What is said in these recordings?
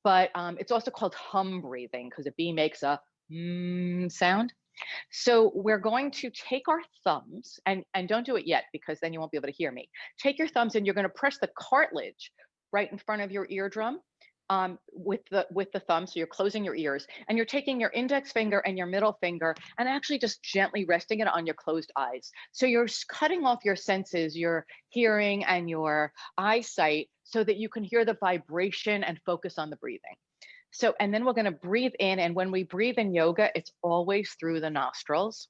but it's also called hum breathing because a bee makes a sound. So we're going to take our thumbs, and don't do it yet because then you won't be able to hear me. Take your thumbs and you're going to press the cartilage right in front of your eardrum with the thumb. So you're closing your ears and you're taking your index finger and your middle finger and actually just gently resting it on your closed eyes. So you're cutting off your senses, your hearing and your eyesight, so that you can hear the vibration and focus on the breathing. So, and then we're going to breathe in. And when we breathe in yoga, it's always through the nostrils.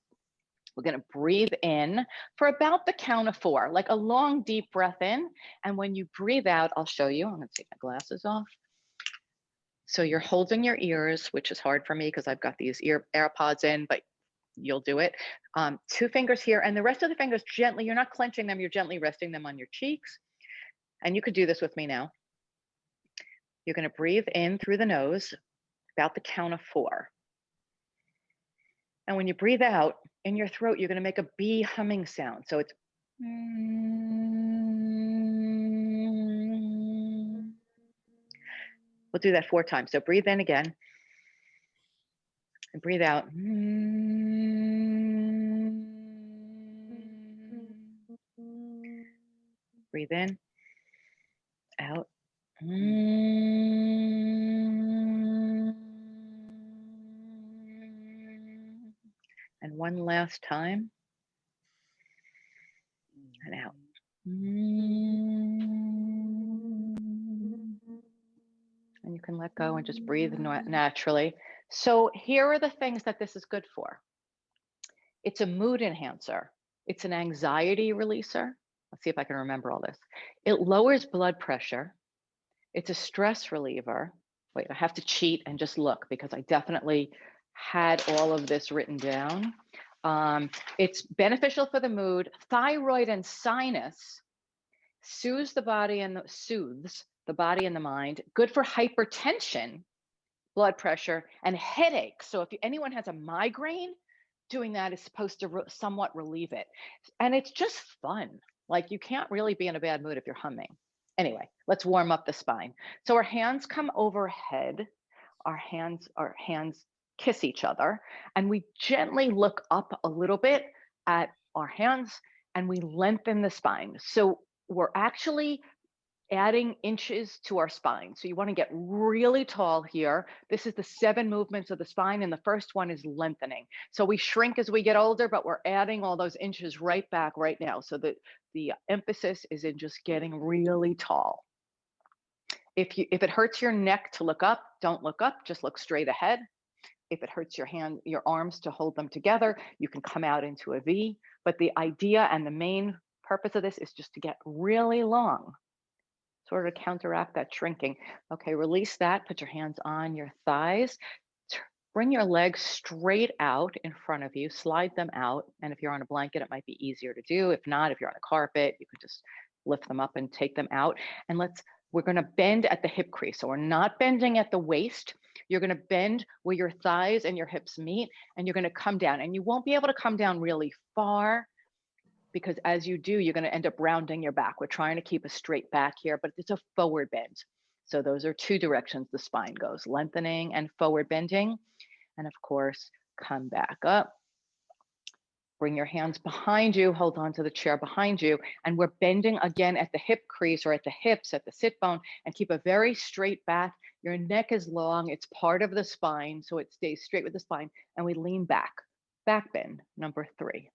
We're going to breathe in for about the count of 4, like a long, deep breath in. And when you breathe out, I'll show you. I'm going to take my glasses off. So you're holding your ears, which is hard for me because I've got these AirPods in, but you'll do it. 2 fingers here, and the rest of the fingers gently, you're not clenching them, you're gently resting them on your cheeks. And you could do this with me now. You're going to breathe in through the nose, about the count of 4. And when you breathe out in your throat, you're going to make a bee humming sound. So it's we'll do that 4 times. So breathe in again and breathe out. Breathe in, out. And one last time. And out. And you can let go and just breathe naturally. So here are the things that this is good for. It's a mood enhancer. It's an anxiety releaser. Let's see if I can remember all this. It lowers blood pressure. It's a stress reliever. Wait, I have to cheat and just look because I definitely had all of this written down. It's beneficial for the mood. Thyroid and sinus soothes the body and soothes the body and the mind. Good for hypertension, blood pressure, and headaches. So if anyone has a migraine, doing that is supposed to somewhat relieve it. And it's just fun. Like you can't really be in a bad mood if you're humming. Anyway, let's warm up the spine. So our hands come overhead. Our hands kiss each other, and we gently look up a little bit at our hands and we lengthen the spine. So we're actually adding inches to our spine. So you want to get really tall here. This is the 7 movements of the spine, and the first one is lengthening. So we shrink as we get older, but we're adding all those inches right back right now. So that the emphasis is in just getting really tall. If it hurts your neck to look up, don't look up, just look straight ahead. If it hurts your arms to hold them together, you can come out into a V. But the idea and the main purpose of this is just to get really long, sort of counteract that shrinking. Okay, release that, put your hands on your thighs. Bring your legs straight out in front of you, slide them out. And if you're on a blanket, it might be easier to do. If not, if you're on a carpet, you could just lift them up and take them out. And we're gonna bend at the hip crease. So we're not bending at the waist. You're gonna bend where your thighs and your hips meet, and you're gonna come down. And you won't be able to come down really far because as you do, you're gonna end up rounding your back. We're trying to keep a straight back here, but it's a forward bend. So those are 2 directions the spine goes, lengthening and forward bending. And of course, come back up. Bring your hands behind you, hold on to the chair behind you, and we're bending again at the hip crease or at the hips, at the sit bone, and keep a very straight back. Your neck is long, it's part of the spine, so it stays straight with the spine, and we lean back. Back bend, number 3.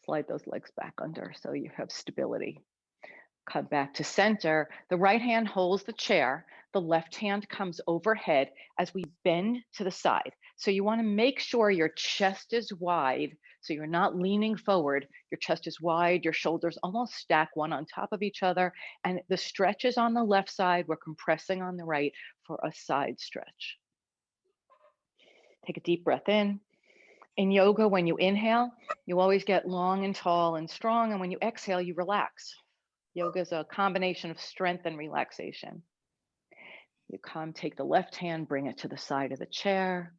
Slide those legs back under so you have stability. Come back to center. The right hand holds the chair. The left hand comes overhead as we bend to the side. So you want to make sure your chest is wide. So you're not leaning forward. Your chest is wide. Your shoulders almost stack one on top of each other. And the stretch is on the left side. We're compressing on the right for a side stretch. Take a deep breath in. In yoga, when you inhale, you always get long and tall and strong. And when you exhale, you relax. Yoga is a combination of strength and relaxation. You come, take the left hand, bring it to the side of the chair.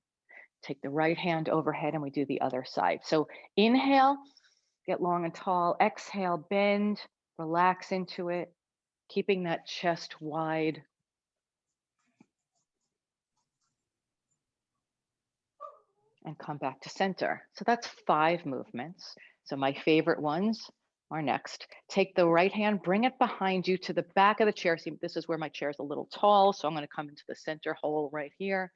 Take the right hand overhead, and we do the other side. So inhale, get long and tall. Exhale, bend, relax into it, keeping that chest wide. and come back to center. So that's 5 movements. So my favorite ones are next. Take the right hand, bring it behind you to the back of the chair. See, this is where my chair is a little tall, so I'm going to come into the center hole right here.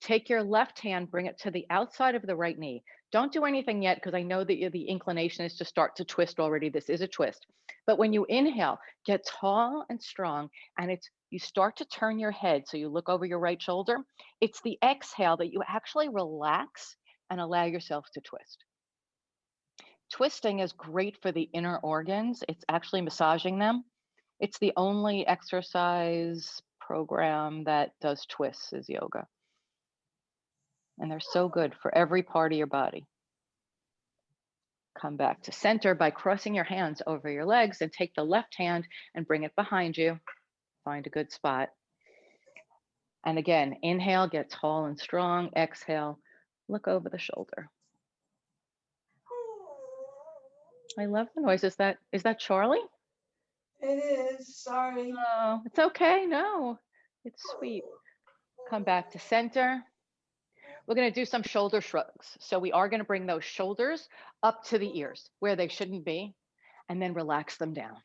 Take your left hand, bring it to the outside of the right knee. Don't do anything yet because I know that the inclination is to start to twist already. This is a twist. But when you inhale, get tall and strong, and you start to turn your head so you look over your right shoulder. It's the exhale that you actually relax and allow yourself to twist. Twisting is great for the inner organs. It's actually massaging them. It's the only exercise program that does twists is yoga. And they're so good for every part of your body. Come back to center by crossing your hands over your legs and take the left hand and bring it behind you. Find a good spot. And again, inhale, get tall and strong. Exhale, look over the shoulder. I love the noise. Is that Charlie? It is, sorry. Oh, it's okay. No, it's sweet. Come back to center. We're going to do some shoulder shrugs. So we are going to bring those shoulders up to the ears where they shouldn't be, and then relax them down.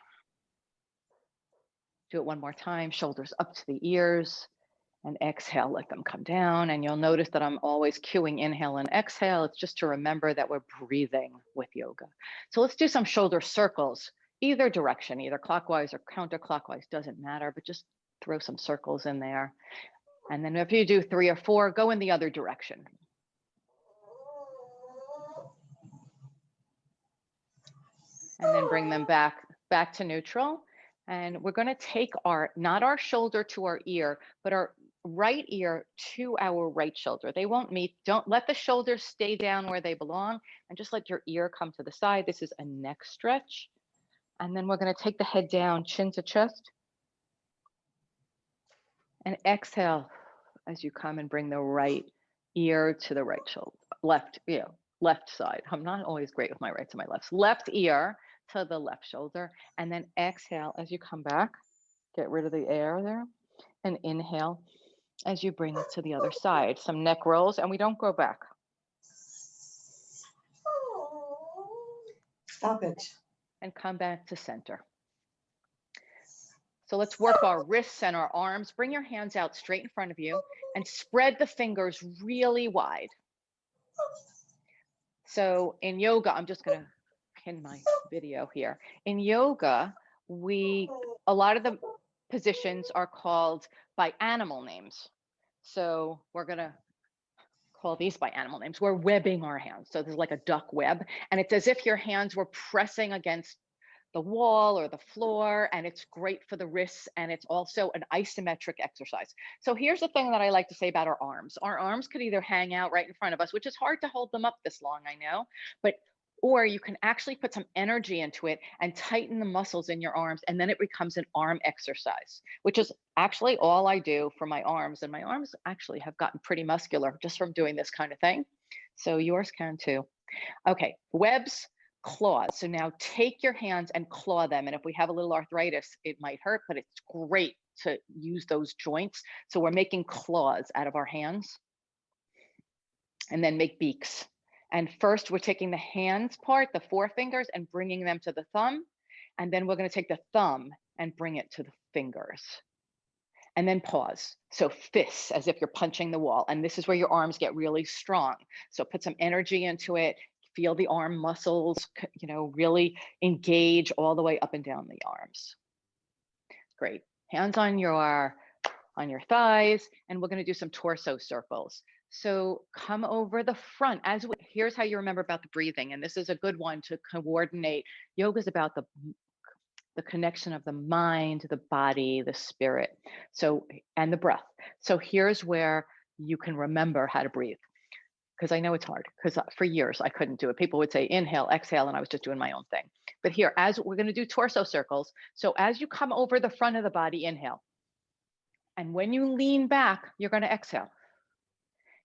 Do it one more time. Shoulders up to the ears, and exhale, let them come down. And you'll notice that I'm always cueing inhale and exhale. It's just to remember that we're breathing with yoga. So let's do some shoulder circles, either direction, either clockwise or counterclockwise, doesn't matter, but just throw some circles in there. And then if you do 3 or 4, go in the other direction. And then bring them back to neutral. And we're going to take not our shoulder to our ear, but our right ear to our right shoulder. They won't meet. Don't let the shoulders stay down where they belong, and just let your ear come to the side. This is a neck stretch. And then we're going to take the head down, chin to chest. And exhale as you come and bring the right ear to the right shoulder, left side. I'm not always great with my rights and my lefts. Left ear to the left shoulder, and then exhale as you come back. Get rid of the air there, and inhale as you bring it to the other side. Some neck rolls, and we don't go back. Stop it. And come back to center. So let's work our wrists and our arms. Bring your hands out straight in front of you and spread the fingers really wide. So in yoga, I'm just going to pin my video here. In yoga, a lot of the positions are called by animal names. So we're going to call these by animal names. We're webbing our hands. So there's like a duck web, and it's as if your hands were pressing against the wall or the floor, and it's great for the wrists, and it's also an isometric exercise. So here's the thing that I like to say about our arms. Our arms could either hang out right in front of us, which is hard to hold them up this long, I know, or you can actually put some energy into it and tighten the muscles in your arms, and then it becomes an arm exercise, which is actually all I do for my arms. And my arms actually have gotten pretty muscular just from doing this kind of thing. So yours can too. Okay, webs, claws. So now take your hands and claw them. And if we have a little arthritis, it might hurt, but it's great to use those joints. So we're making claws out of our hands, and then make beaks. And first we're taking the hands part, the 4 fingers, and bringing them to the thumb. And then we're going to take the thumb and bring it to the fingers. And then pause. So fists, as if you're punching the wall. And this is where your arms get really strong. So put some energy into it. Feel the arm muscles, really engage all the way up and down the arms. Great. Hands on your thighs, and we're going to do some torso circles. So come over the front. Here's how you remember about the breathing, and this is a good one to coordinate. Yoga is about the connection of the mind, the body, the spirit, and the breath. So here's where you can remember how to breathe. Because I know it's hard, because for years I couldn't do it. People would say inhale, exhale, and I was just doing my own thing. But here, as we're going to do torso circles, so as you come over the front of the body, inhale. And when you lean back, you're going to exhale.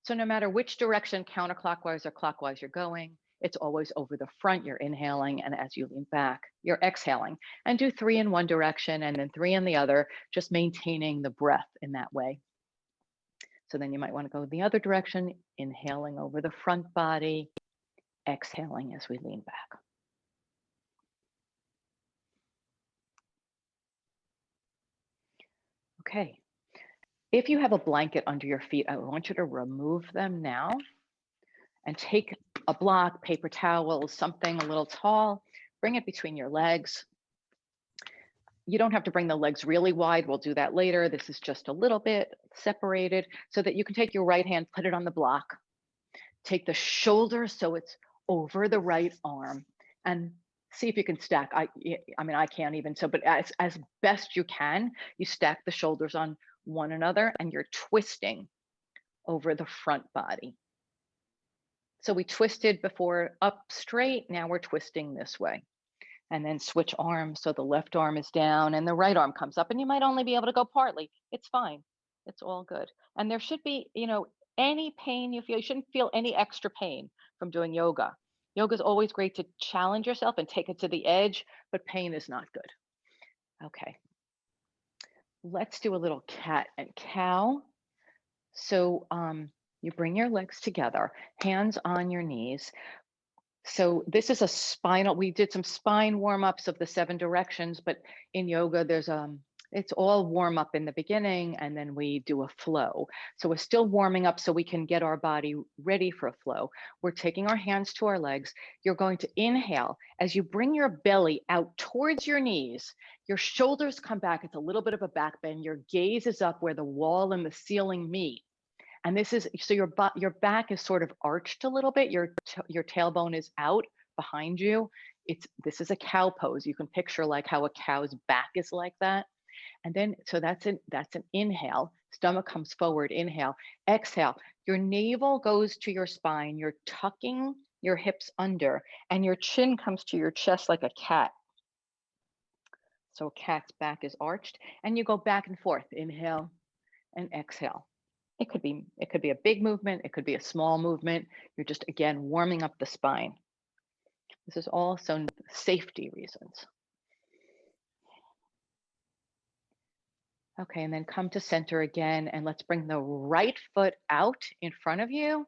So no matter which direction, counterclockwise or clockwise you're going, it's always over the front, you're inhaling, and as you lean back, you're exhaling. And do 3 in one direction and then 3 in the other, just maintaining the breath in that way. So then you might want to go the other direction, inhaling over the front body, exhaling as we lean back. Okay. If you have a blanket under your feet, I want you to remove them now and take a block, paper towel, something a little tall, bring it between your legs. You don't have to bring the legs really wide. We'll do that later. This is just a little bit separated so that you can take your right hand, put it on the block, take the shoulder so it's over the right arm, and see if you can stack. I mean, I can't even, so, but as best you can, you stack the shoulders on one another and you're twisting over the front body. So we twisted before up straight, now we're twisting this way. And then switch arms. So the left arm is down and the right arm comes up, and you might only be able to go partly. It's fine. It's all good. And there should be, any pain you feel, you shouldn't feel any extra pain from doing yoga. Yoga is always great to challenge yourself and take it to the edge, but pain is not good. Okay. Let's do a little cat and cow. So you bring your legs together, hands on your knees. So this is a spinal, we did some spine warm-ups of the 7 directions, but in yoga, there's it's all warm up in the beginning and then we do a flow. So we're still warming up so we can get our body ready for a flow. We're taking our hands to our legs. You're going to inhale. As you bring your belly out towards your knees, your shoulders come back. It's a little bit of a back bend. Your gaze is up where the wall and the ceiling meet. And this is, so your back is sort of arched a little bit. Your tailbone is out behind you. This is a cow pose. You can picture like how a cow's back is like that. And then, so that's an inhale. Stomach comes forward, inhale, exhale. Your navel goes to your spine. You're tucking your hips under and your chin comes to your chest like a cat. So a cat's back is arched and you go back and forth, inhale and exhale. It could be a big movement. It could be a small movement. You're just, again, warming up the spine. This is also safety reasons. Okay, and then come to center again, and let's bring the right foot out in front of you.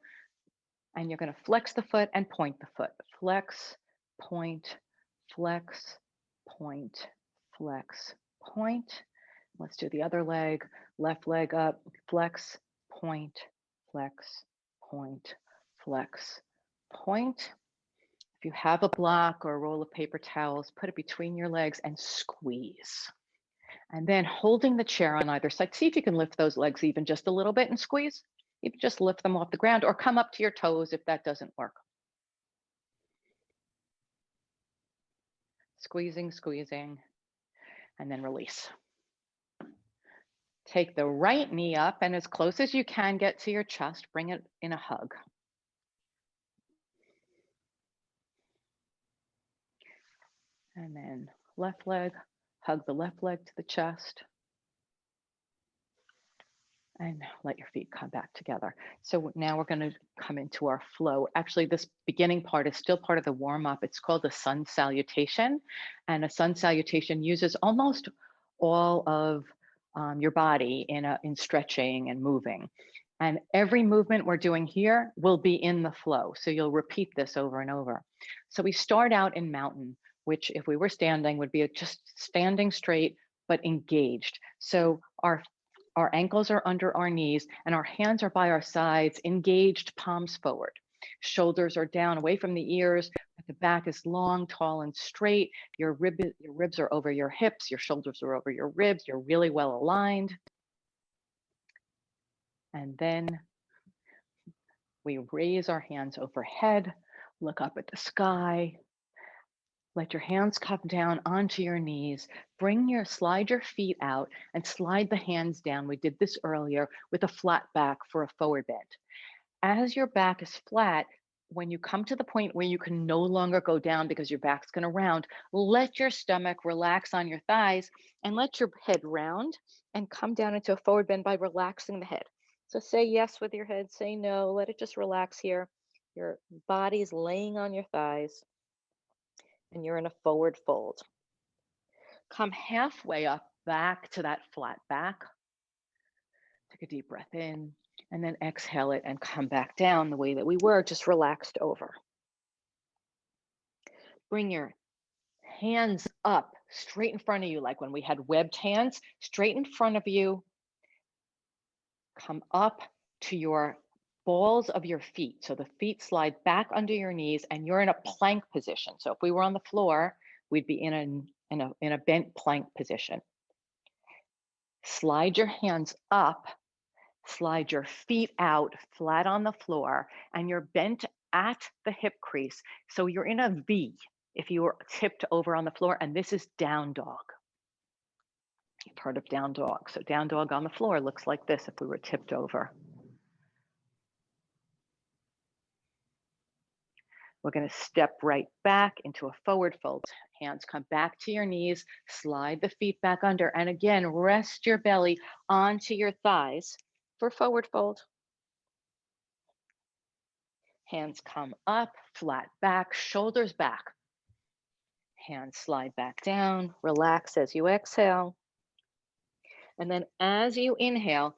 And you're going to flex the foot and point the foot. Flex, point, flex, point, flex, point. Let's do the other leg. Left leg up, flex, point, flex, point, flex, point. If you have a block or a roll of paper towels, put it between your legs and squeeze. And then holding the chair on either side, see if you can lift those legs even just a little bit and squeeze. You can just lift them off the ground or come up to your toes if that doesn't work. Squeezing, squeezing, and then release. Take the right knee up and as close as you can get to your chest, bring it in a hug. And then left leg, hug the left leg to the chest. And let your feet come back together. So now we're going to come into our flow. Actually, this beginning part is still part of the warm-up. It's called the Sun Salutation. And a Sun Salutation uses almost all of your body in stretching and moving. And every movement we're doing here will be in the flow. So you'll repeat this over and over. So we start out in mountain, which if we were standing would be just standing straight, but engaged. So our ankles are under our knees and our hands are by our sides, engaged, palms forward. Shoulders are down away from the ears, but the back is long, tall, and straight. Your ribs are over your hips, your shoulders are over your ribs, you're really well aligned. And then we raise our hands overhead, look up at the sky. Let your hands come down onto your knees. Slide your feet out and slide the hands down. We did this earlier with a flat back for a forward bend. As your back is flat, when you come to the point where you can no longer go down because your back's going to round, let your stomach relax on your thighs and let your head round and come down into a forward bend by relaxing the head. So say yes with your head, say no, let it just relax here. Your body's laying on your thighs and you're in a forward fold. Come halfway up back to that flat back. Take a deep breath in and then exhale it and come back down the way that we were, just relaxed over. Bring your hands up straight in front of you, like when we had webbed hands, straight in front of you. Come up to your balls of your feet. So the feet slide back under your knees and you're in a plank position. So if we were on the floor, we'd be in a bent plank position. Slide your hands up, slide your feet out flat on the floor, and you're bent at the hip crease. So you're in a V if you were tipped over on the floor, and this is down dog. You've heard of down dog. So down dog on the floor looks like this if we were tipped over. We're going to step right back into a forward fold. Hands come back to your knees, slide the feet back under, and again, rest your belly onto your thighs for forward fold. Hands come up, flat back, shoulders back. Hands slide back down, relax as you exhale. And then as you inhale,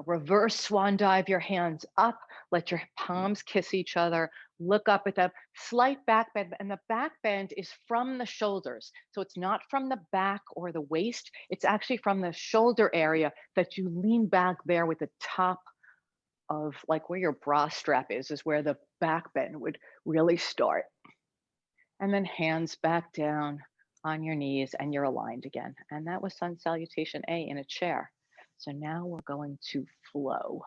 reverse swan dive your hands up, let your palms kiss each other, look up at them, slight back bend, and the back bend is from the shoulders. So it's not from the back or the waist, it's actually from the shoulder area that you lean back there with the top of like where your bra strap is where the back bend would really start. And then hands back down on your knees and you're aligned again. And that was Sun Salutation A in a chair. So now we're going to flow.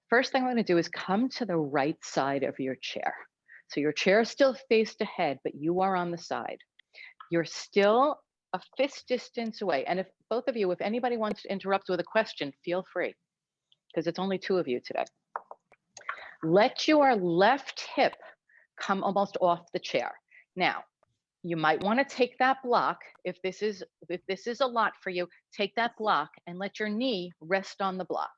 First thing I'm going to do is come to the right side of your chair. So your chair is still faced ahead, but you are on the side. You're still a fist distance away. And if both of you, if anybody wants to interrupt with a question, feel free, because it's only two of you today. Let your left hip come almost off the chair. Now, you might want to take that block. If this is a lot for you, take that block and let your knee rest on the block.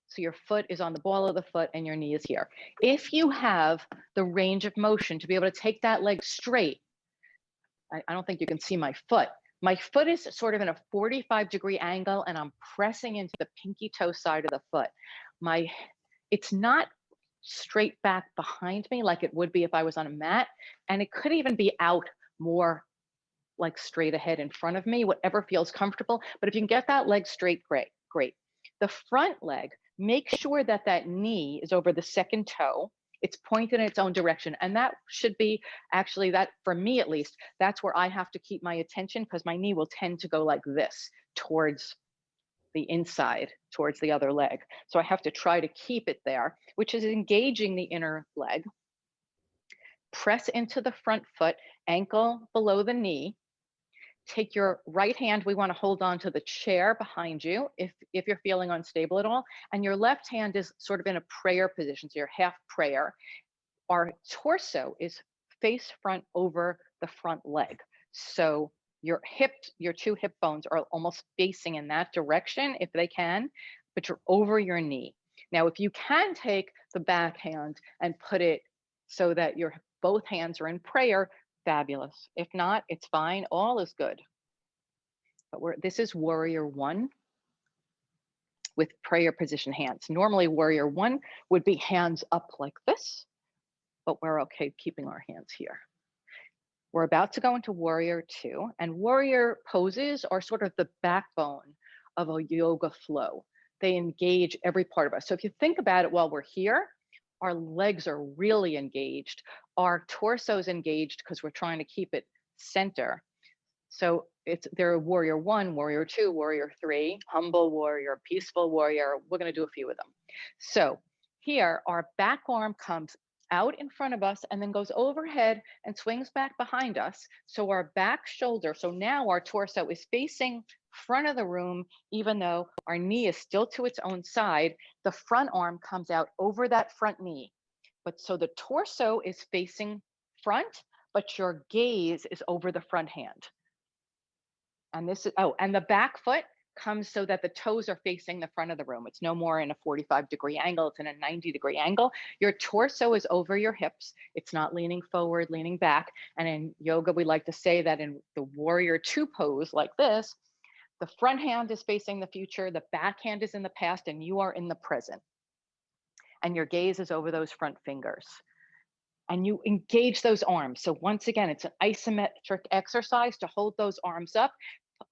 So your foot is on the ball of the foot and your knee is here. If you have the range of motion to be able to take that leg straight, I don't think you can see my foot. My foot is sort of in a 45-degree angle and I'm pressing into the pinky toe side of the foot. It's not straight back behind me like it would be if I was on a mat, and it could even be out more like straight ahead in front of me, whatever feels comfortable. But if you can get that leg straight, great. The front leg, make sure that that knee is over the second toe. It's pointed in its own direction. And that should be actually, that for me at least, that's where I have to keep my attention, because my knee will tend to go like this towards the inside, towards the other leg. So I have to try to keep it there, which is engaging the inner leg. Press into the front foot, ankle below the knee. Take your right hand, we want to hold on to the chair behind you if you're feeling unstable at all. And your left hand is sort of in a prayer position, so you're half prayer. Our torso is face front over the front leg. So your two hip bones are almost facing in that direction if they can, but you're over your knee. Now, if you can take the back hand and put it so that both hands are in prayer, fabulous. If not, it's fine. All is good. But this is warrior one with prayer position hands. Normally, warrior one would be hands up like this, but we're okay keeping our hands here. We're about to go into warrior two, and warrior poses are sort of the backbone of a yoga flow. They engage every part of us. So if you think about it while we're here, our legs are really engaged. Our torso is engaged because we're trying to keep it center. So there are warrior one, warrior two, warrior three, humble warrior, peaceful warrior. We're going to do a few of them. So here, our back arm comes out in front of us and then goes overhead and swings back behind us. So our back shoulder, so now our torso is facing front of the room, even though our knee is still to its own side. The front arm comes out over that front knee. But so the torso is facing front, but your gaze is over the front hand. And this is, and the back foot comes so that the toes are facing the front of the room. It's no more in a 45-degree angle, it's in a 90-degree angle. Your torso is over your hips. It's not leaning forward, leaning back. And in yoga, we like to say that in the warrior two pose like this, The front hand is facing the future, the back hand is in the past, and you are in the present. And your gaze is over those front fingers. And you engage those arms. So once again, it's an isometric exercise to hold those arms up.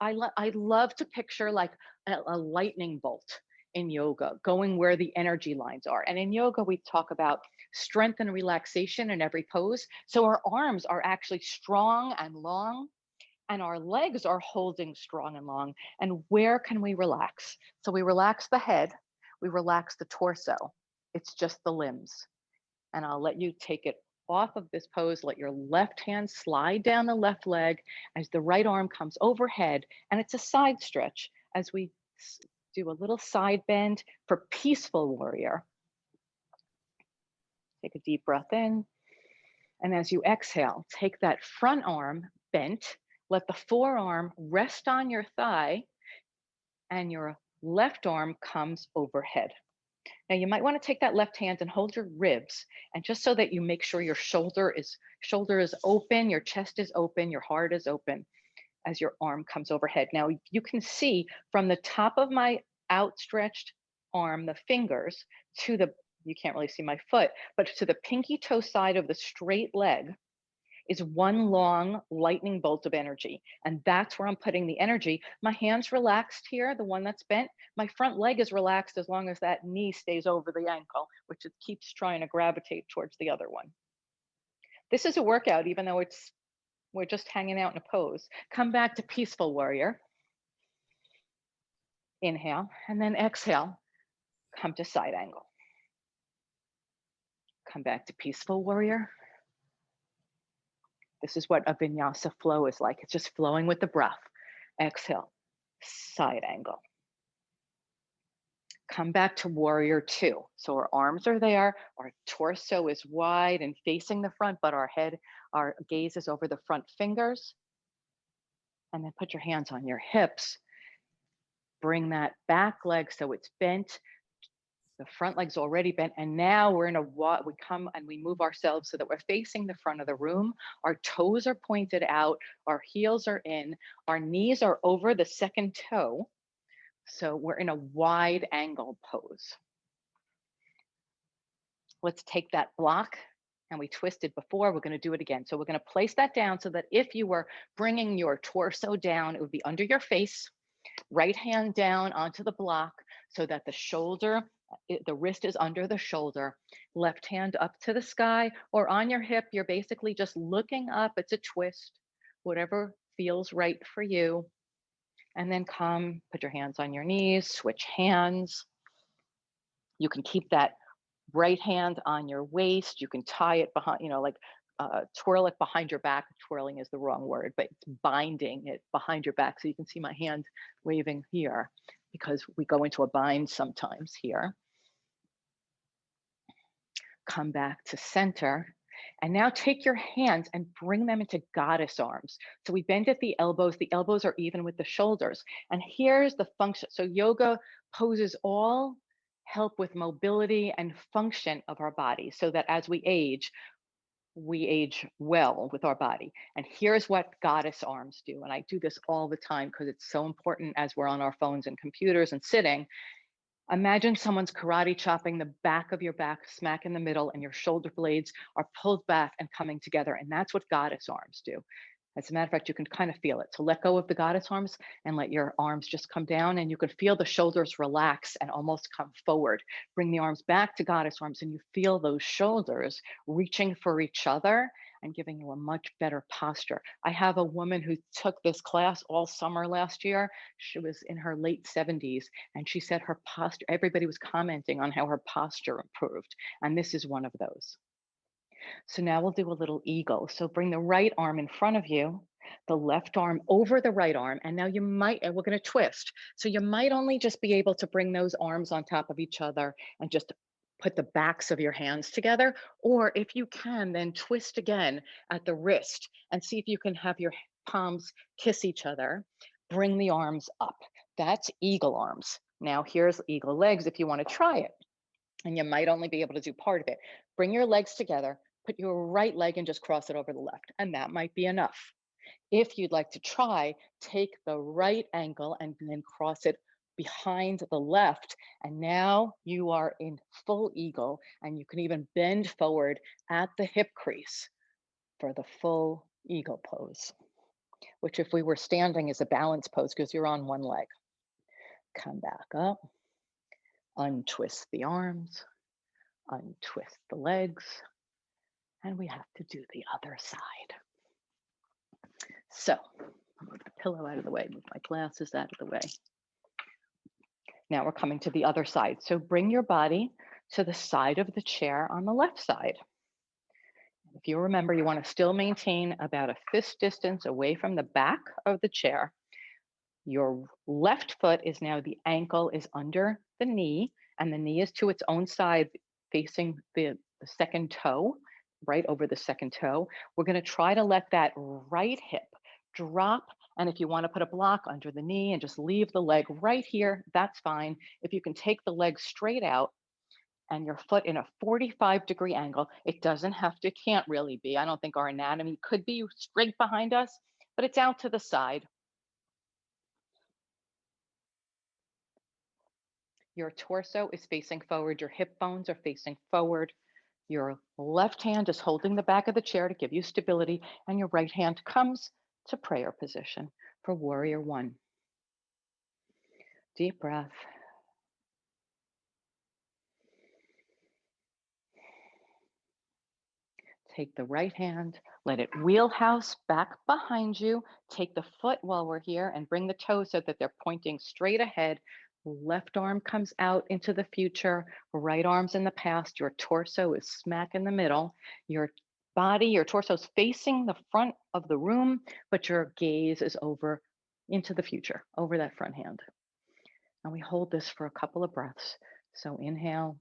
I love to picture like a lightning bolt in yoga, going where the energy lines are. And in yoga, we talk about strength and relaxation in every pose. So our arms are actually strong and long, and our legs are holding strong and long. And where can we relax? So we relax the head, we relax the torso. It's just the limbs. And I'll let you take it off of this pose. Let your left hand slide down the left leg as the right arm comes overhead. And it's a side stretch as we do a little side bend for peaceful warrior. Take a deep breath in. And as you exhale, take that front arm bent. Let the forearm rest on your thigh and your left arm comes overhead. Now you might want to take that left hand and hold your ribs, and just so that you make sure your shoulder is open, your chest is open, your heart is open as your arm comes overhead. Now you can see from the top of my outstretched arm, the fingers, to the, you can't really see my foot, but to the pinky toe side of the straight leg is one long lightning bolt of energy. And that's where I'm putting the energy. My hand's relaxed here, the one that's bent. My front leg is relaxed as long as that knee stays over the ankle, which it keeps trying to gravitate towards the other one. This is a workout, even though we're just hanging out in a pose. Come back to peaceful warrior. Inhale, and then exhale. Come to side angle. Come back to peaceful warrior. This is what a vinyasa flow is like. It's just flowing with the breath. Exhale, side angle. Come back to warrior two. So our arms are there, our torso is wide and facing the front, but our gaze is over the front fingers. And then put your hands on your hips. Bring that back leg so it's bent. The front leg's already bent, and now we're in we come and we move ourselves so that we're facing the front of the room. Our toes are pointed out, our heels are in, our knees are over the second toe. So we're in a wide angle pose. Let's take that block, and we twisted before, we're gonna do it again. So we're gonna place that down so that if you were bringing your torso down, it would be under your face, right hand down onto the block so that the shoulder, the wrist is under the shoulder, left hand up to the sky or on your hip. You're basically just looking up. It's a twist, whatever feels right for you. And then come, put your hands on your knees, switch hands. You can keep that right hand on your waist. You can tie it behind, twirl it behind your back. Twirling is the wrong word, but it's binding it behind your back. So you can see my hand waving here because we go into a bind sometimes here. Come back to center. And now take your hands and bring them into goddess arms. So we bend at the elbows. The elbows are even with the shoulders. And here's the function. So yoga poses all help with mobility and function of our body so that as we age well with our body. And here's what goddess arms do. And I do this all the time because it's so important as we're on our phones and computers and sitting. Imagine someone's karate chopping the back of your back smack in the middle, and your shoulder blades are pulled back and coming together. And that's what goddess arms do. As a matter of fact, you can kind of feel it. So let go of the goddess arms and let your arms just come down, and you can feel the shoulders relax and almost come forward. Bring the arms back to goddess arms, and you feel those shoulders reaching for each other and giving you a much better posture. I have a woman who took this class all summer last year. She was in her late 70s, and she said her posture, everybody was commenting on how her posture improved. And this is one of those. So now we'll do a little eagle. So bring the right arm in front of you, the left arm over the right arm. And now we're gonna twist. So you might only just be able to bring those arms on top of each other and just put the backs of your hands together. Or if you can, then twist again at the wrist and see if you can have your palms kiss each other. Bring the arms up. That's eagle arms. Now here's eagle legs if you want to try it. And you might only be able to do part of it. Bring your legs together, put your right leg and just cross it over the left. And that might be enough. If you'd like to try, take the right ankle and then cross it behind the left. And now you are in full eagle, and you can even bend forward at the hip crease for the full eagle pose, which if we were standing is a balance pose because you're on one leg. Come back up, untwist the arms, untwist the legs, and we have to do the other side. So I'll move the pillow out of the way, move my glasses out of the way. Now we're coming to the other side. So bring your body to the side of the chair on the left side. If you remember, you want to still maintain about a fist distance away from the back of the chair. Your left foot is now, the ankle is under the knee, and the knee is to its own side facing the second toe, right over the second toe. We're going to try to let that right hip drop. And if you want to put a block under the knee and just leave the leg right here, that's fine. If you can take the leg straight out and your foot in a 45-degree angle, it doesn't have to, can't really be. I don't think our anatomy could be straight behind us, but it's out to the side. Your torso is facing forward, your hip bones are facing forward. Your left hand is holding the back of the chair to give you stability, and your right hand comes to prayer position for warrior one. Deep breath. Take the right hand, let it wheelhouse back behind you. Take the foot while we're here and bring the toes so that they're pointing straight ahead. Left arm comes out into the future, right arm's in the past. Your torso is smack in the middle. Your body, your torso is facing the front of the room, but your gaze is over into the future, over that front hand. And we hold this for a couple of breaths. So inhale.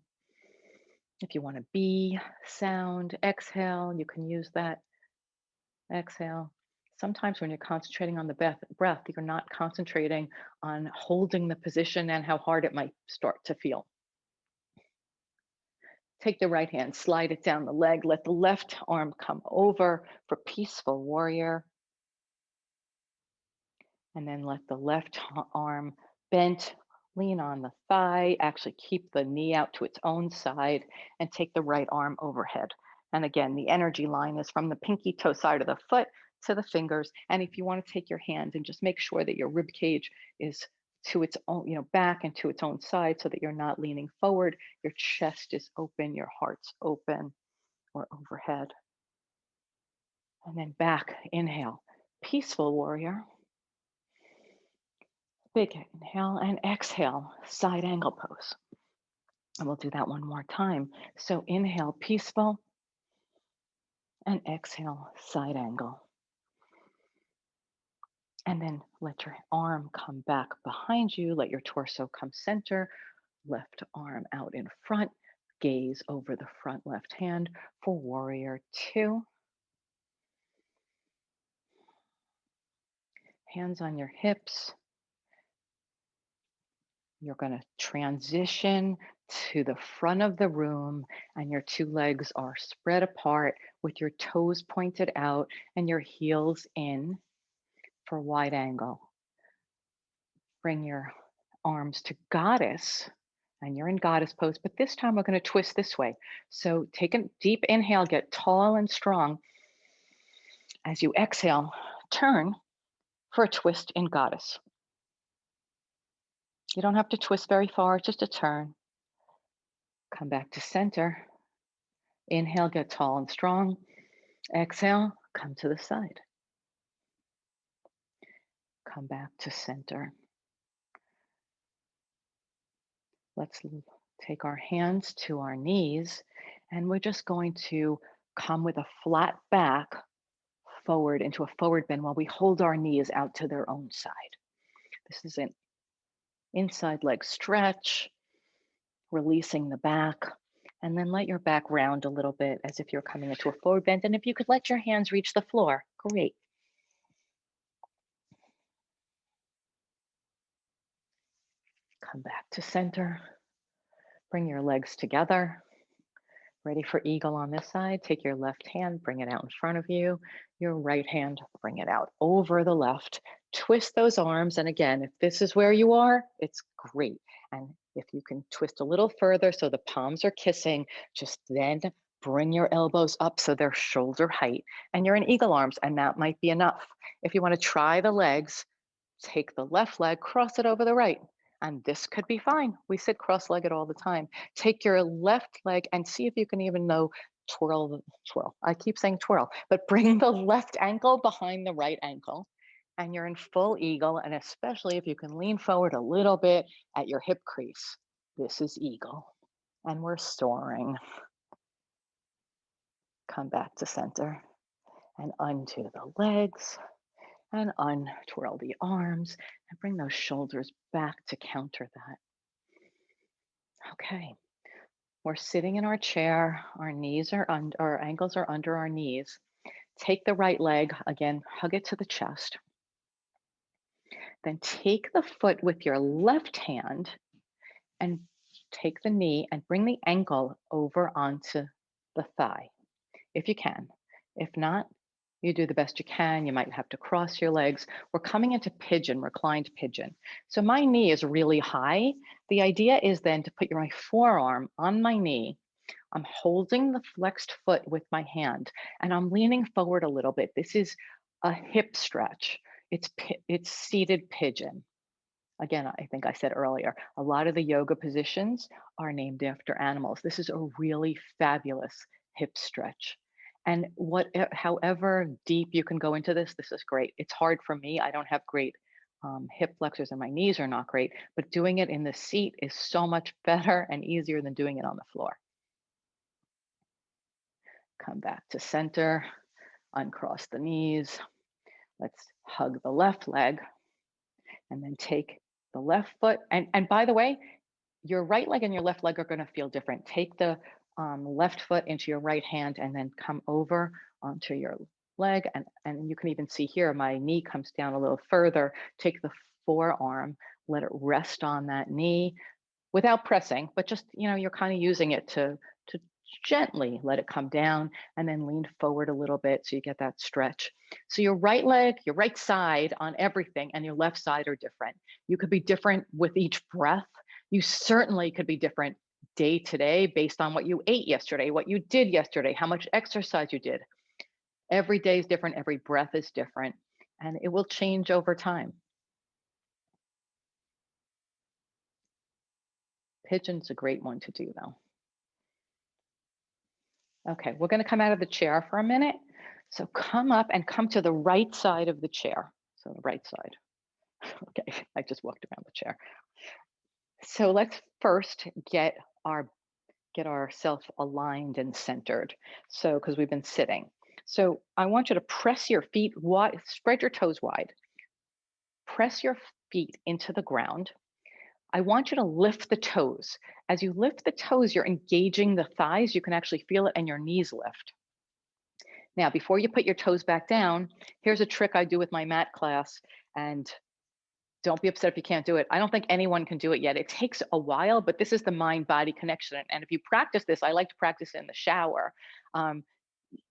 If you want a B sound, exhale, you can use that. Exhale. Sometimes when you're concentrating on the breath, you're not concentrating on holding the position and how hard it might start to feel. Take the right hand, slide it down the leg, let the left arm come over for peaceful warrior. And then let the left arm bent, lean on the thigh, actually keep the knee out to its own side, and take the right arm overhead. And again, the energy line is from the pinky toe side of the foot to the fingers. And if you want to take your hand and just make sure that your rib cage is to its own, back and to its own side so that you're not leaning forward, your chest is open, your heart's open or overhead. And then back, inhale, peaceful warrior. Big inhale and exhale, side angle pose. And we'll do that one more time. So inhale, peaceful, and exhale, side angle. And then let your arm come back behind you. Let your torso come center. Left arm out in front. Gaze over the front left hand for warrior two. Hands on your hips. You're going to transition to the front of the room, and your two legs are spread apart with your toes pointed out and your heels in for wide angle. Bring your arms to goddess, and you're in goddess pose, but this time we're going to twist this way. So take a deep inhale, get tall and strong. As you exhale, turn for a twist in goddess. You don't have to twist very far, just a turn. Come back to center. Inhale, get tall and strong. Exhale, come to the side. Come back to center. Let's take our hands to our knees, and we're just going to come with a flat back forward into a forward bend while we hold our knees out to their own side. This is an inside leg stretch, releasing the back, and then let your back round a little bit as if you're coming into a forward bend. And if you could let your hands reach the floor, great. Come back to center. Bring your legs together. Ready for eagle on this side? Take your left hand, bring it out in front of you. Your right hand, bring it out over the left. Twist those arms. And again, if this is where you are, it's great. And if you can twist a little further so the palms are kissing, just then bring your elbows up so they're shoulder height. And you're in eagle arms, and that might be enough. If you want to try the legs, take the left leg, cross it over the right. And this could be fine. We sit cross-legged all the time. Take your left leg and see if you can even twirl. I keep saying twirl, but bring the left ankle behind the right ankle. And you're in full eagle. And especially if you can lean forward a little bit at your hip crease. This is eagle. And we're soaring. Come back to center and undo the legs. And untwirl the arms and bring those shoulders back to counter that. Okay, we're sitting in our chair. Our ankles are under our knees. Take the right leg, again, hug it to the chest. Then take the foot with your left hand and take the knee and bring the ankle over onto the thigh, if you can. If not, you do the best you can. You might have to cross your legs. We're coming into pigeon, reclined pigeon. So my knee is really high. The idea is then to put my forearm on my knee. I'm holding the flexed foot with my hand and I'm leaning forward a little bit. This is a hip stretch. It's seated pigeon. Again, I think I said earlier, a lot of the yoga positions are named after animals. This is a really fabulous hip stretch. And however deep you can go into this, this is great. It's hard for me. I don't have great hip flexors and my knees are not great, but doing it in the seat is so much better and easier than doing it on the floor. Come back to center, uncross the knees. Let's hug the left leg and then take the left foot. And by the way, your right leg and your left leg are going to feel different. Take the left foot into your right hand and then come over onto your leg. And you can even see here, my knee comes down a little further. Take the forearm, let it rest on that knee without pressing, but just, you're kind of using it to gently let it come down and then lean forward a little bit so you get that stretch. So your right leg, your right side on everything and your left side are different. You could be different with each breath. You certainly could be different day to day based on what you ate yesterday, what you did yesterday, how much exercise you did. Every day is different. Every breath is different, and it will change over time. Pigeon's a great one to do, though. Okay, we're going to come out of the chair for a minute. So come up and come to the right side of the chair. So the right side. Okay, I just walked around the chair. So let's first get ourselves aligned and centered. So, because we've been sitting. So I want you to press your feet wide, spread your toes wide. Press your feet into the ground. I want you to lift the toes. As you lift the toes, you're engaging the thighs. You can actually feel it and your knees lift. Now, before you put your toes back down, here's a trick I do with my mat class, and don't be upset if you can't do it. I don't think anyone can do it yet. It takes a while, but this is the mind-body connection. And if you practice this, I like to practice in the shower.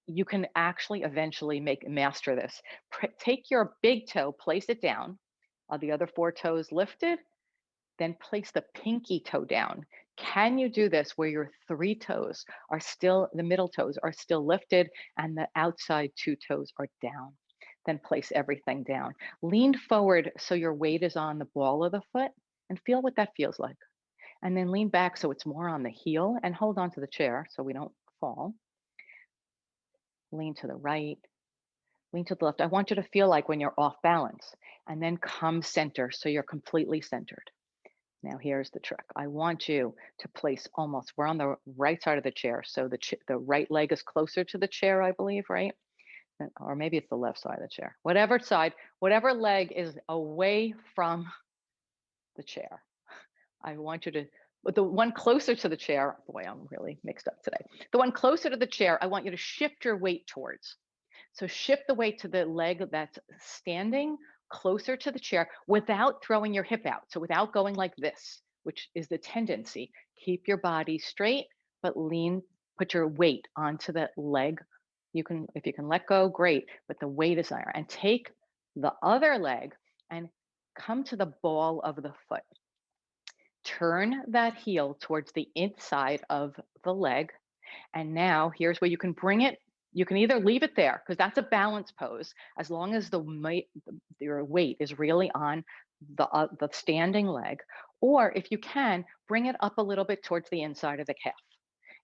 You can actually eventually master this. Take your big toe, place it down. The other 4 toes lifted. Then place the pinky toe down. Can you do this where your 3 toes are still, the middle toes are still lifted and the outside 2 toes are down? Then place everything down. Lean forward so your weight is on the ball of the foot and feel what that feels like. And then lean back so it's more on the heel and hold on to the chair so we don't fall. Lean to the right, lean to the left. I want you to feel like when you're off balance and then come center so you're completely centered. Now here's the trick. I want you to place we're on the right side of the chair. So the right leg is closer to the chair, I believe, right? Or maybe it's the left side of the chair. Whatever side, whatever leg is away from the chair. I want you to, but the one closer to the chair, boy, I'm really mixed up today. The one closer to the chair, I want you to shift your weight towards. So shift the weight to the leg that's standing closer to the chair without throwing your hip out. So without going like this, which is the tendency. Keep your body straight, but lean put your weight onto the leg. If you can let go, great, but the weight is there. And take the other leg and come to the ball of the foot. Turn that heel towards the inside of the leg. And now here's where you can bring it. You can either leave it there because that's a balance pose, as long as your weight is really on the standing leg, or if you can, bring it up a little bit towards the inside of the calf.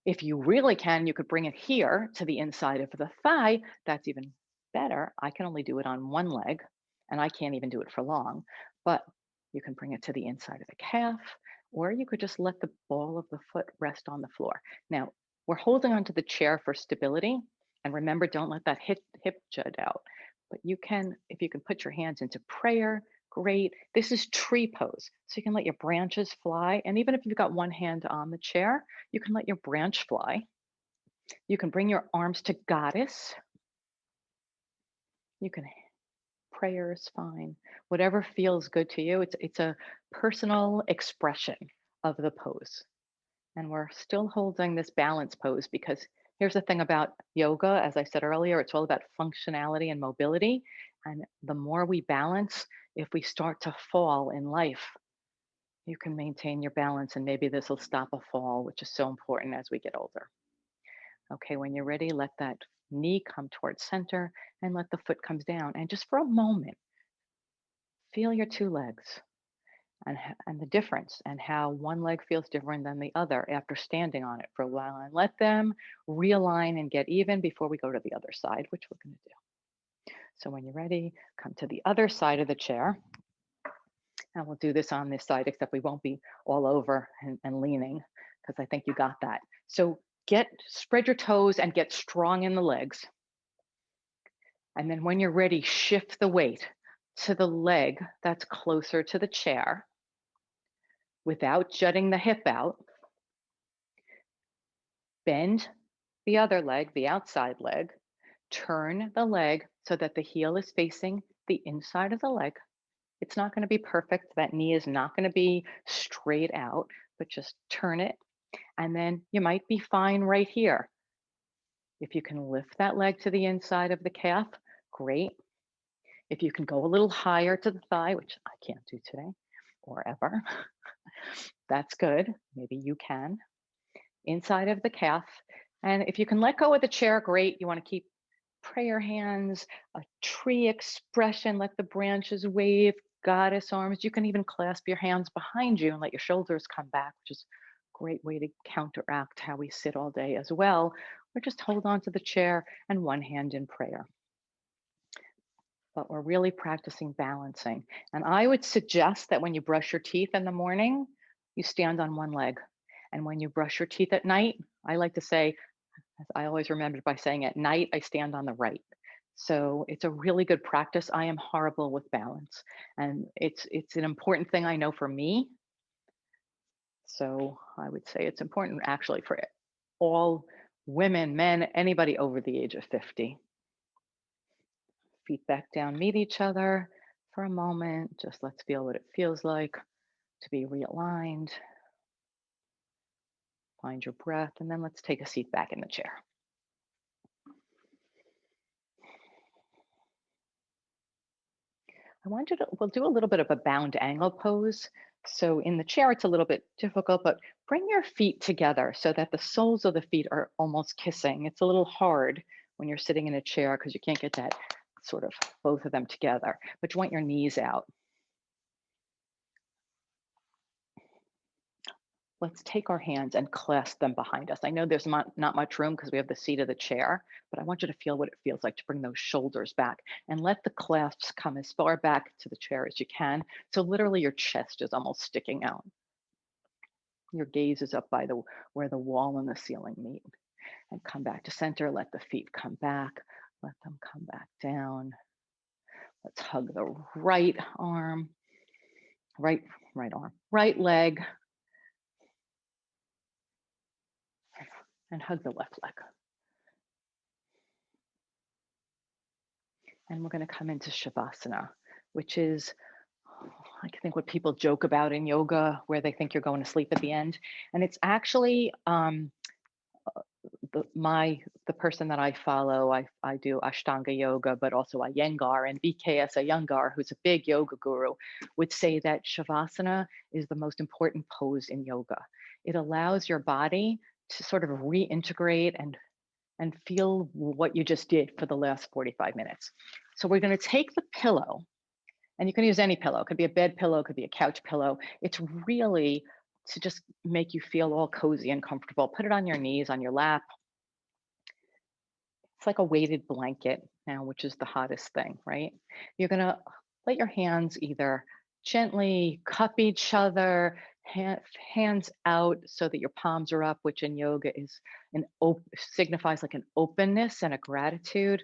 If you really can, you could bring it here to the inside of the thigh. That's even better. I can only do it on one leg, and I can't even do it for long, but you can bring it to the inside of the calf, or you could just let the ball of the foot rest on the floor. Now, we're holding onto the chair for stability. And remember, don't let that hip jut out. But you can, if you can put your hands into prayer, great. This is tree pose. So you can let your branches fly. And even if you've got one hand on the chair, you can let your branch fly. You can bring your arms to goddess. You can, prayer is fine. Whatever feels good to you. It's a personal expression of the pose. And we're still holding this balance pose because here's the thing about yoga, as I said earlier, it's all about functionality and mobility. And the more we balance, if we start to fall in life, you can maintain your balance, and maybe this will stop a fall, which is so important as we get older. Okay, when you're ready, let that knee come towards center and let the foot comes down. And just for a moment, feel your two legs. And the difference, and how one leg feels different than the other after standing on it for a while, and let them realign and get even before we go to the other side, which we're going to do. So when you're ready, come to the other side of the chair, and we'll do this on this side, except we won't be all over and leaning, because I think you got that. So spread your toes and get strong in the legs. And then when you're ready, shift the weight to the leg that's closer to the chair, without jutting the hip out. Bend the other leg, the outside leg. Turn the leg so that the heel is facing the inside of the leg. It's not going to be perfect. That knee is not going to be straight out, but just turn it. And then you might be fine right here. If you can lift that leg to the inside of the calf, great. If you can go a little higher to the thigh, which I can't do today or ever, that's good. Maybe you can. Inside of the calf. And if you can let go of the chair, great. You want to keep prayer hands, a tree expression, let the branches wave, goddess arms. You can even clasp your hands behind you and let your shoulders come back, which is a great way to counteract how we sit all day as well. Or just hold on to the chair and one hand in prayer. But we're really practicing balancing. And I would suggest that when you brush your teeth in the morning, you stand on one leg. And when you brush your teeth at night, I like to say, I always remember by saying at night, I stand on the right. So it's a really good practice. I am horrible with balance. And it's an important thing I know for me. So I would say it's important actually for all women, men, anybody over the age of 50. Feet back down, meet each other for a moment. Just let's feel what it feels like to be realigned. Find your breath, and then let's take a seat back in the chair. We'll do a little bit of a bound angle pose. So in the chair, it's a little bit difficult, but bring your feet together so that the soles of the feet are almost kissing. It's a little hard when you're sitting in a chair because you can't get that sort of both of them together, but you want your knees out. Let's take our hands and clasp them behind us. I know there's not much room because we have the seat of the chair, but I want you to feel what it feels like to bring those shoulders back and let the clasps come as far back to the chair as you can. So literally your chest is almost sticking out. Your gaze is up by where the wall and the ceiling meet. And come back to center, let the feet come back, let them come back down. Let's hug the right arm, right arm, right leg, and hug the left leg. And we're going to come into Shavasana, which is, I think, what people joke about in yoga, where they think you're going to sleep at the end. And it's actually the person that I follow, I do Ashtanga yoga, but also Iyengar, and BKS Iyengar, who's a big yoga guru, would say that Shavasana is the most important pose in yoga. It allows your body to sort of reintegrate and feel what you just did for the last 45 minutes. So we're going to take the pillow, and you can use any pillow. It could be a bed pillow, it could be a couch pillow. It's really to just make you feel all cozy and comfortable. Put it on your knees, on your lap. It's like a weighted blanket now, which is the hottest thing, right? You're going to let your hands either gently cup each other, hands out so that your palms are up, which in yoga is signifies like an openness and a gratitude,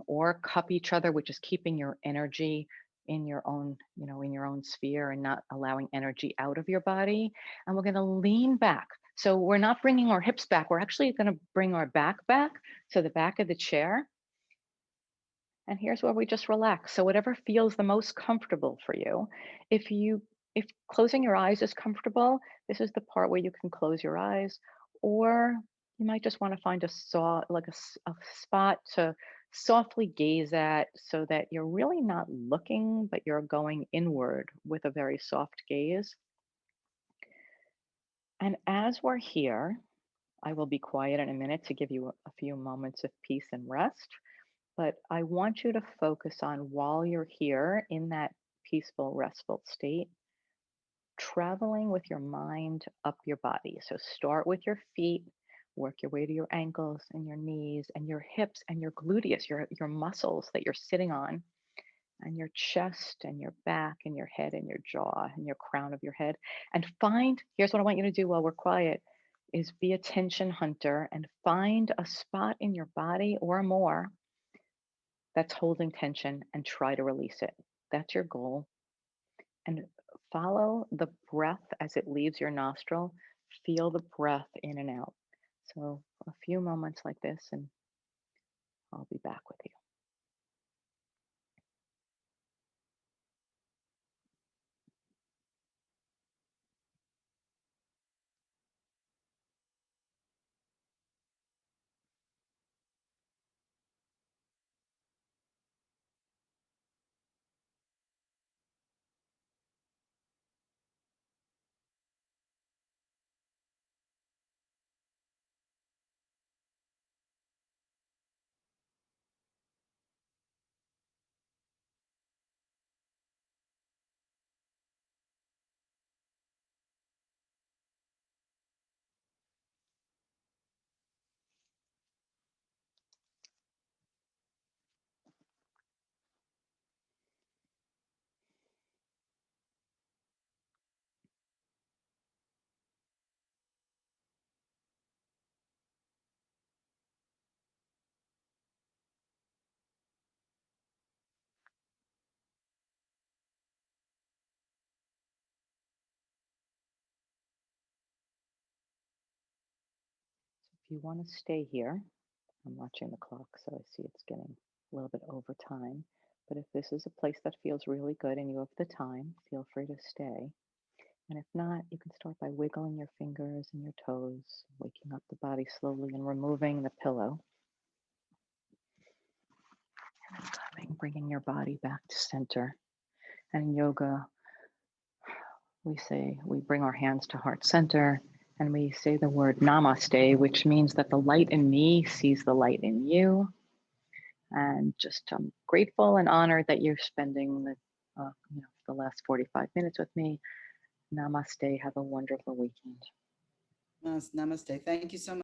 or cup each other, which is keeping your energy in your own, in your own sphere and not allowing energy out of your body. And we're going to lean back. So we're not bringing our hips back. We're actually going to bring our back, so the back of the chair. And here's where we just relax. So whatever feels the most comfortable for you. If closing your eyes is comfortable, this is the part where you can close your eyes, or you might just want to find a spot to softly gaze at, so that you're really not looking, but you're going inward with a very soft gaze. And as we're here, I will be quiet in a minute to give you a few moments of peace and rest. But I want you to focus on, while you're here in that peaceful, restful state, traveling with your mind up your body. So start with your feet, work your way to your ankles and your knees and your hips and your gluteus, your muscles that you're sitting on, and your chest and your back and your head and your jaw and your crown of your head. And here's what I want you to do while we're quiet, is be a tension hunter and find a spot in your body or more that's holding tension and try to release it. That's your goal. And follow the breath as it leaves your nostril. Feel the breath in and out. So a few moments like this, and I'll be back with you. If you want to stay here, I'm watching the clock, so I see it's getting a little bit over time. But if this is a place that feels really good and you have the time, feel free to stay. And if not, you can start by wiggling your fingers and your toes, waking up the body slowly and removing the pillow. And then bringing your body back to center. And in yoga, we bring our hands to heart center and we say the word Namaste, which means that the light in me sees the light in you. And just I'm grateful and honored that you're spending the last 45 minutes with me. Namaste. Have a wonderful weekend. Namaste. Thank you so much.